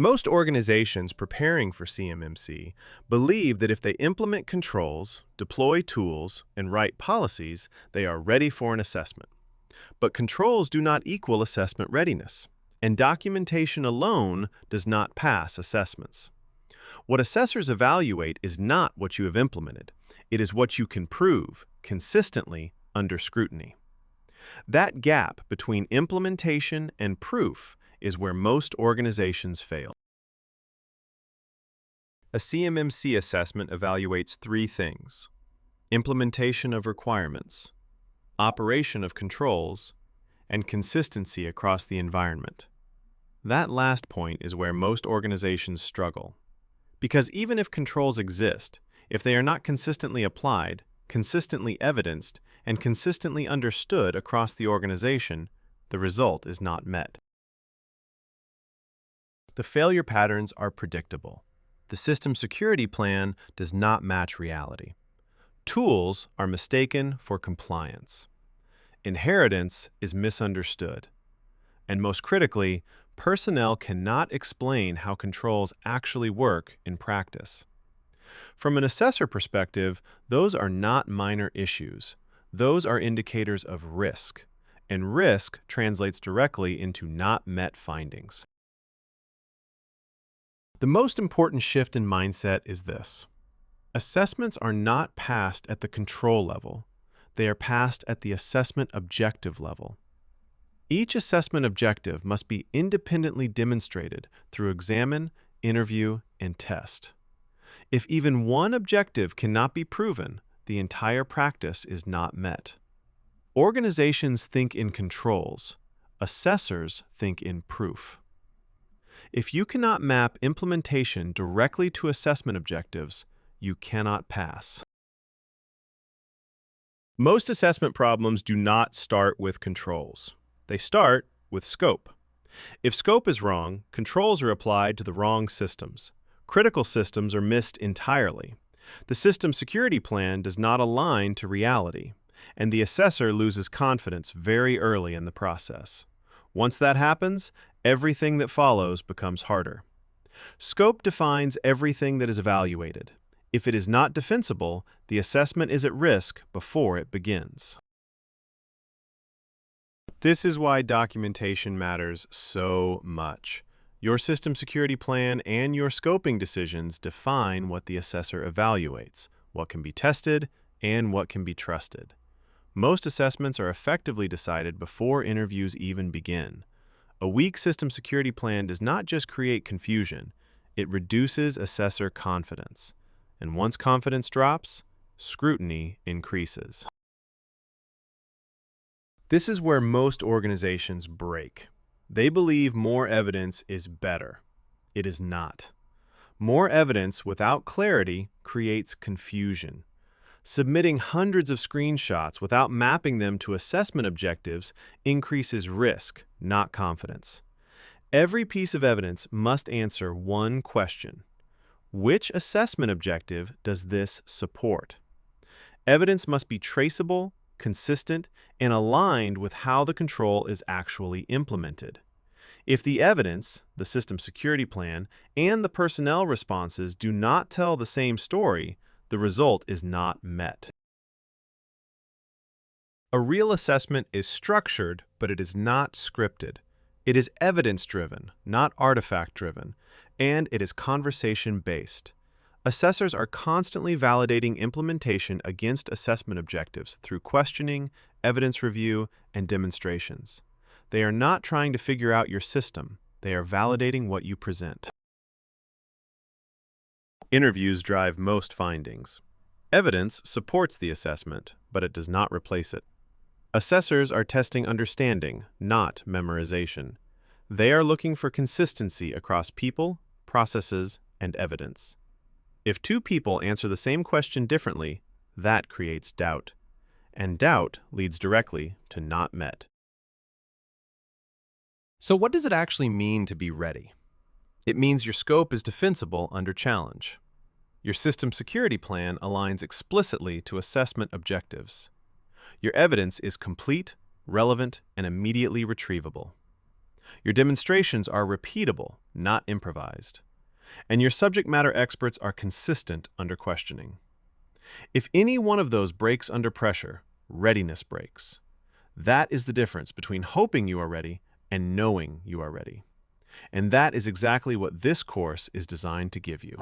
Most organizations preparing for CMMC believe that if they implement controls, deploy tools, and write policies, they are ready for an assessment. But controls do not equal assessment readiness, and documentation alone does not pass assessments. What assessors evaluate is not what you have implemented. It is what you can prove consistently under scrutiny. That gap between implementation and proof is where most organizations fail. A CMMC assessment evaluates three things: implementation of requirements, operation of controls, and consistency across the environment. That last point is where most organizations struggle. Because even if controls exist, if they are not consistently applied, consistently evidenced, and consistently understood across the organization, the result is not met. The failure patterns are predictable. The system security plan does not match reality. Tools are mistaken for compliance. Inheritance is misunderstood. And most critically, personnel cannot explain how controls actually work in practice. From an assessor perspective, those are not minor issues. Those are indicators of risk, and risk translates directly into not met findings. The most important shift in mindset is this: assessments are not passed at the control level. They are passed at the assessment objective level. Each assessment objective must be independently demonstrated through examine, interview, and test. If even one objective cannot be proven, the entire practice is not met. Organizations think in controls. Assessors think in proof. If you cannot map implementation directly to assessment objectives, you cannot pass. Most assessment problems do not start with controls. They start with scope. If scope is wrong, controls are applied to the wrong systems. Critical systems are missed entirely. The system security plan does not align to reality, and the assessor loses confidence very early in the process. Once that happens, everything that follows becomes harder. Scope defines everything that is evaluated. If it is not defensible, the assessment is at risk before it begins. This is why documentation matters so much. Your system security plan and your scoping decisions define what the assessor evaluates, what can be tested, and what can be trusted. Most assessments are effectively decided before interviews even begin. A weak system security plan does not just create confusion, it reduces assessor confidence. And once confidence drops, scrutiny increases. This is where most organizations break. They believe more evidence is better. It is not. More evidence without clarity creates confusion. Submitting hundreds of screenshots without mapping them to assessment objectives increases risk, not confidence. Every piece of evidence must answer one question: which assessment objective does this support? Evidence must be traceable, consistent, and aligned with how the control is actually implemented. If the evidence, the system security plan, and the personnel responses do not tell the same story, the result is not met. A real assessment is structured, but it is not scripted. It is evidence-driven, not artifact-driven, and it is conversation-based. Assessors are constantly validating implementation against assessment objectives through questioning, evidence review, and demonstrations. They are not trying to figure out your system. They are validating what you present. Interviews drive most findings. Evidence supports the assessment, but it does not replace it. Assessors are testing understanding, not memorization. They are looking for consistency across people, processes, and evidence. If two people answer the same question differently, that creates doubt. And doubt leads directly to not met. So what does it actually mean to be ready? It means your scope is defensible under challenge. Your system security plan aligns explicitly to assessment objectives. Your evidence is complete, relevant, and immediately retrievable. Your demonstrations are repeatable, not improvised. And your subject matter experts are consistent under questioning. If any one of those breaks under pressure, readiness breaks. That is the difference between hoping you are ready and knowing you are ready. And that is exactly what this course is designed to give you.